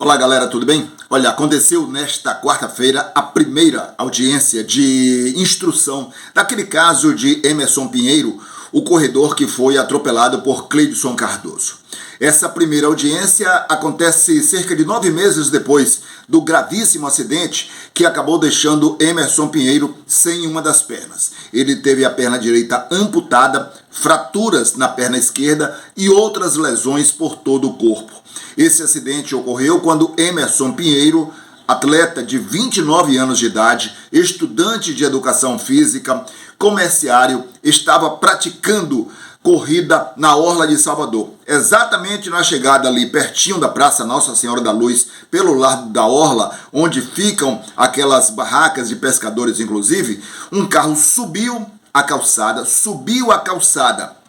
Olá galera, tudo bem? Olha, aconteceu nesta quarta-feira a primeira audiência de instrução daquele caso de Emerson Pinheiro, o corredor que foi atropelado por Cleidson Cardoso. Essa primeira audiência acontece cerca de 9 meses depois do gravíssimo acidente que acabou deixando Emerson Pinheiro sem uma das pernas. Ele teve a perna direita amputada, fraturas na perna esquerda e outras lesões por todo o corpo. Esse acidente ocorreu quando Emerson Pinheiro, atleta de 29 anos de idade, estudante de educação física, comerciário, estava praticando corrida na Orla de Salvador. Exatamente na chegada ali, pertinho da Praça Nossa Senhora da Luz, pelo lado da Orla, onde ficam aquelas barracas de pescadores, inclusive, um carro subiu a calçada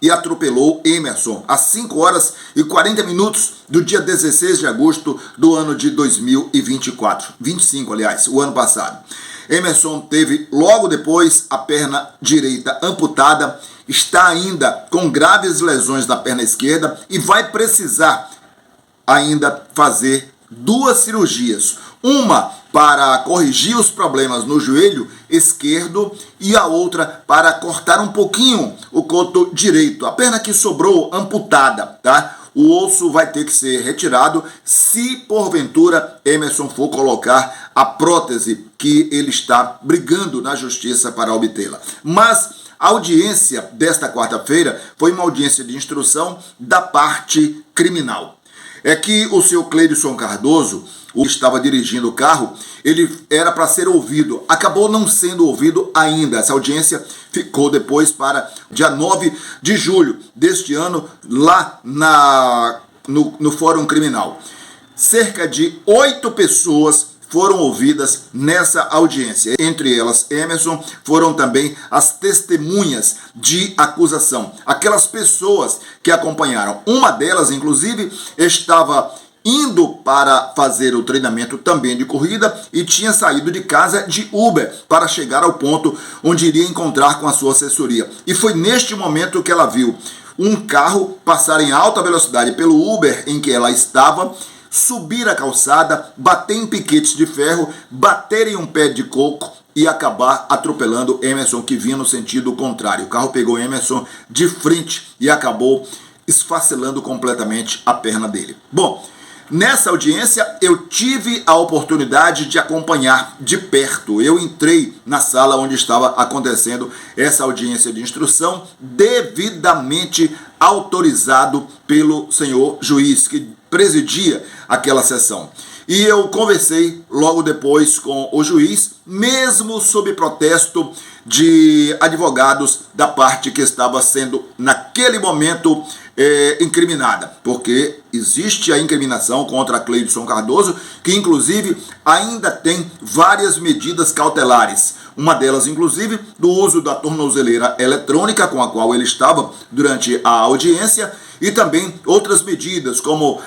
e atropelou Emerson às 5 horas e 40 minutos do dia 16 de agosto do ano de 2024. 25, aliás, o ano passado. Emerson teve logo depois a perna direita amputada, está ainda com graves lesões da perna esquerda e vai precisar ainda fazer 2 cirurgias. Uma para corrigir os problemas no joelho esquerdo e a outra para cortar um pouquinho o coto direito. A perna que sobrou amputada, tá? O osso vai ter que ser retirado se porventura Emerson for colocar a prótese que ele está brigando na justiça para obtê-la. Mas a audiência desta quarta-feira foi uma audiência de instrução da parte criminal. É que o senhor Cleidson Cardoso, o estava dirigindo o carro, ele era para ser ouvido, acabou não sendo ouvido ainda. Essa audiência ficou depois para dia 9 de julho deste ano, lá no Fórum Criminal. Cerca de 8 pessoas foram ouvidas nessa audiência. Entre elas, Emerson, foram também as testemunhas de acusação. Aquelas pessoas que acompanharam. Uma delas, inclusive, estava indo para fazer o treinamento também de corrida e tinha saído de casa de Uber para chegar ao ponto onde iria encontrar com a sua assessoria. E foi neste momento que ela viu um carro passar em alta velocidade pelo Uber em que ela estava, subir a calçada, bater em piquetes de ferro, bater em um pé de coco e acabar atropelando Emerson, que vinha no sentido contrário. O carro pegou Emerson de frente e acabou esfacelando completamente a perna dele. Bom, nessa audiência eu tive a oportunidade de acompanhar de perto. Eu entrei na sala onde estava acontecendo essa audiência de instrução, devidamente autorizado pelo senhor juiz que presidia aquela sessão. E eu conversei logo depois com o juiz, mesmo sob protesto de advogados da parte que estava sendo, naquele momento, incriminada. Porque existe a incriminação contra Cleidson Cardoso, que inclusive ainda tem várias medidas cautelares. Uma delas, inclusive, do uso da tornozeleira eletrônica com a qual ele estava durante a audiência, e também outras medidas, como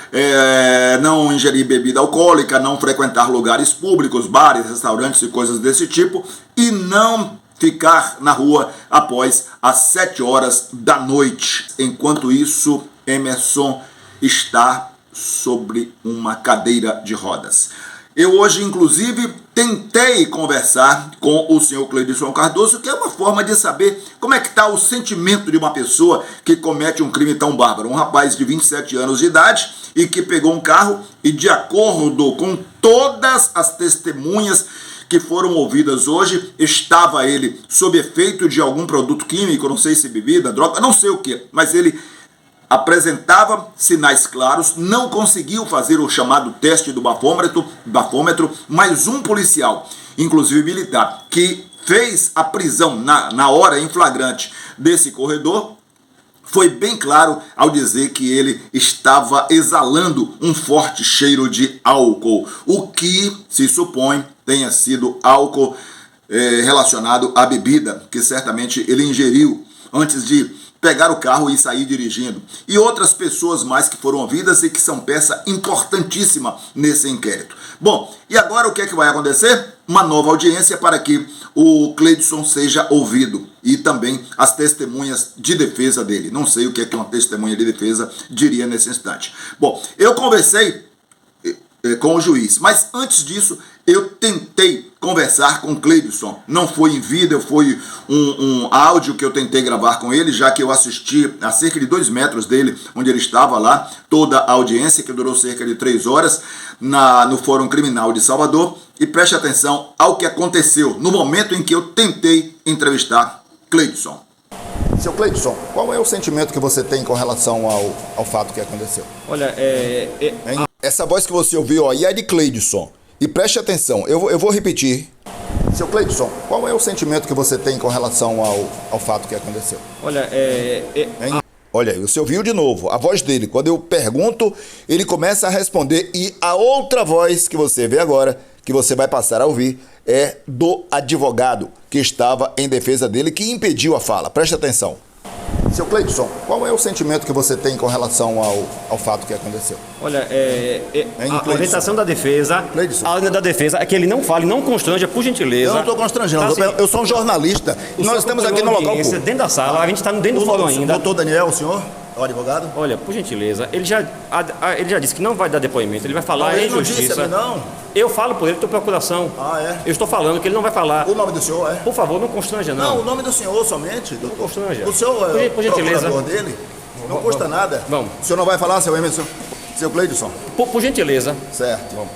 não ingerir bebida alcoólica, não frequentar lugares públicos, bares, restaurantes e coisas desse tipo, e não ficar na rua após as 7 horas da noite. Enquanto isso, Emerson está sobre uma cadeira de rodas. Eu hoje, inclusive, tentei conversar com o senhor Cleidson Cardoso, que é uma forma de saber como é que está o sentimento de uma pessoa que comete um crime tão bárbaro. Um rapaz de 27 anos de idade e que pegou um carro e, de acordo com todas as testemunhas que foram ouvidas hoje, estava ele sob efeito de algum produto químico, não sei se bebida, droga, não sei o que, mas ele apresentava sinais claros, não conseguiu fazer o chamado teste do bafômetro, mas um policial, inclusive militar, que fez a prisão na hora em flagrante desse corredor, foi bem claro ao dizer que ele estava exalando um forte cheiro de álcool, o que se supõe tenha sido álcool relacionado à bebida, que certamente ele ingeriu antes de pegar o carro e sair dirigindo. E outras pessoas mais que foram ouvidas e que são peça importantíssima nesse inquérito. Bom, e agora o que é que vai acontecer? Uma nova audiência para que o Cleidson seja ouvido e também as testemunhas de defesa dele. Não sei o que é que uma testemunha de defesa diria nesse instante. Bom, eu conversei com o juiz. Mas antes disso, eu tentei conversar com o Cleidson. Não foi em vídeo, foi um áudio que eu tentei gravar com ele, já que eu assisti a cerca de 2 metros dele, onde ele estava lá, toda a audiência, que durou cerca de 3 horas, no Fórum Criminal de Salvador. E preste atenção ao que aconteceu no momento em que eu tentei entrevistar Cleidson. Seu Cleidson, qual é o sentimento que você tem com relação ao fato que aconteceu? Olha, Essa voz que você ouviu aí é de Cleidson. E preste atenção, eu vou repetir. Seu Cleidson, qual é o sentimento que você tem com relação ao fato que aconteceu? olha, Olha aí, você ouviu de novo a voz dele. Quando eu pergunto, ele começa a responder. E a outra voz que você vê agora, que você vai passar a ouvir, é do advogado que estava em defesa dele, que impediu a fala. Preste atenção. Seu Cleidson, qual é o sentimento que você tem com relação ao fato que aconteceu? olha, a orientação da defesa, Cleidson. a ordem da defesa é que ele não fale, não constranja, por gentileza. Eu não estou constrangendo, eu sou um jornalista. Nós estamos aqui no local público. Dentro da sala, a gente está dentro do fórum ainda. Doutor Daniel, o senhor? O advogado? Olha, por gentileza, ele já disse que não vai dar depoimento, ele vai falar em justiça. Não. Eu falo por ele, estou procuração. Ah, é? Eu estou falando que ele não vai falar. O nome do senhor é? Por favor, não constranja, não. Não, o nome do senhor somente. Não constranja. O senhor é por o gentileza. procurador dele? Não custa nada. Vamos. O senhor não vai falar, seu Emerson? Seu Cleidson? Por gentileza. Certo. Vamos.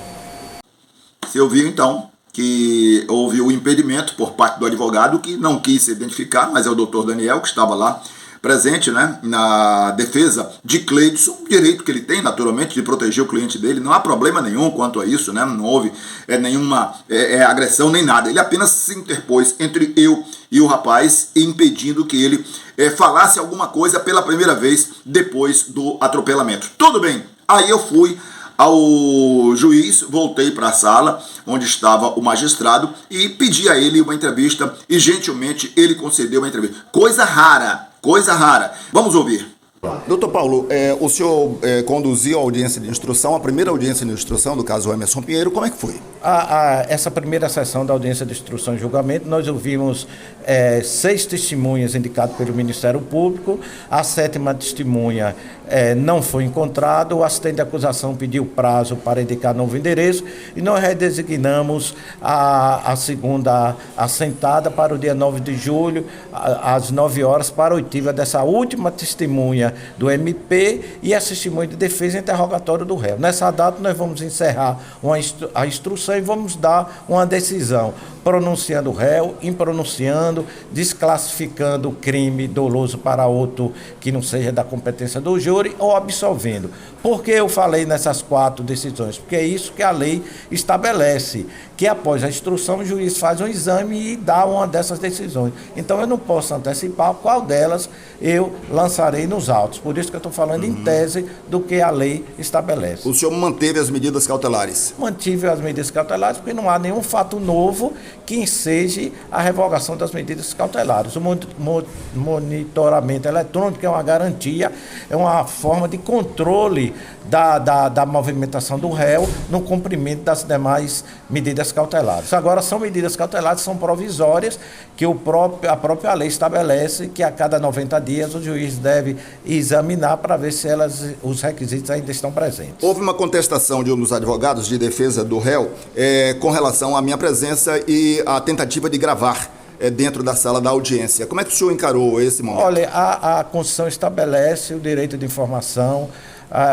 Você ouviu, então, que houve o impedimento por parte do advogado, que não quis se identificar, mas é o doutor Daniel, que estava lá presente, né, na defesa de Cleidson, direito que ele tem, naturalmente, de proteger o cliente dele. Não há problema nenhum quanto a isso, né? Não houve nenhuma agressão nem nada. Ele apenas se interpôs entre eu e o rapaz, impedindo que ele falasse alguma coisa pela primeira vez depois do atropelamento. Tudo bem, aí eu fui ao juiz, voltei para a sala onde estava o magistrado e pedi a ele uma entrevista e gentilmente ele concedeu uma entrevista. Coisa rara. Vamos ouvir. Doutor Paulo, o senhor conduziu a audiência de instrução, a primeira audiência de instrução do caso Emerson Pinheiro, como é que foi? Essa primeira sessão da audiência de instrução e julgamento, nós ouvimos 6 testemunhas indicadas pelo Ministério Público, a 7ª testemunha não foi encontrada, o assistente de acusação pediu prazo para indicar novo endereço e nós redesignamos a segunda assentada para o dia 9 de julho, às 9 horas, para a oitiva dessa última testemunha do MP e a testemunha de defesa e interrogatório do réu. Nessa data nós vamos encerrar a instrução e vamos dar uma decisão, pronunciando o réu, impronunciando, desclassificando o crime doloso para outro que não seja da competência do júri ou absolvendo. Por que eu falei nessas 4 decisões? Porque é isso que a lei estabelece, que após a instrução o juiz faz um exame e dá uma dessas decisões. Então eu não posso antecipar qual delas eu lançarei nos autos. Por isso que eu estou falando em tese do que a lei estabelece. O senhor manteve as medidas cautelares? Mantive as medidas cautelares porque não há nenhum fato novo que enseje a revogação das medidas cautelares. O monitoramento eletrônico é uma garantia, é uma forma de controle da movimentação do réu no cumprimento das demais medidas cautelares. Agora, são medidas cautelares, são provisórias, que a própria lei estabelece que a cada 90 dias o juiz deve examinar para ver se os requisitos ainda estão presentes. Houve uma contestação de um dos advogados de defesa do réu com relação à minha presença e à tentativa de gravar dentro da sala da audiência. Como é que o senhor encarou esse momento? Olha, a Constituição estabelece o direito de informação,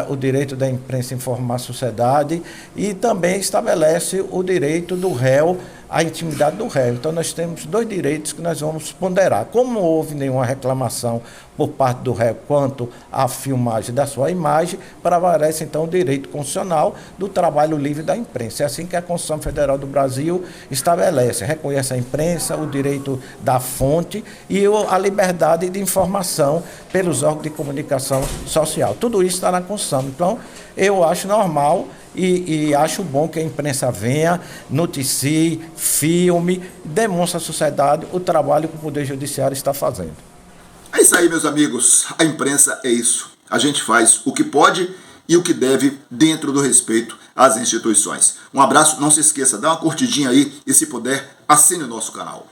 o direito da imprensa informar a sociedade e também estabelece o direito do réu à intimidade do réu. Então nós temos 2 direitos que nós vamos ponderar. Como não houve nenhuma reclamação por parte do réu quanto à filmagem da sua imagem, prevalece então o direito constitucional do trabalho livre da imprensa. É assim que a Constituição Federal do Brasil estabelece, reconhece a imprensa, o direito da fonte e a liberdade de informação pelos órgãos de comunicação social. Tudo isso está na Constituição. Então, eu acho normal e acho bom que a imprensa venha, noticie, filme, demonstre à sociedade o trabalho que o Poder Judiciário está fazendo. É isso aí, meus amigos. A imprensa é isso. A gente faz o que pode e o que deve dentro do respeito às instituições. Um abraço, não se esqueça, dá uma curtidinha aí e, se puder, assine o nosso canal.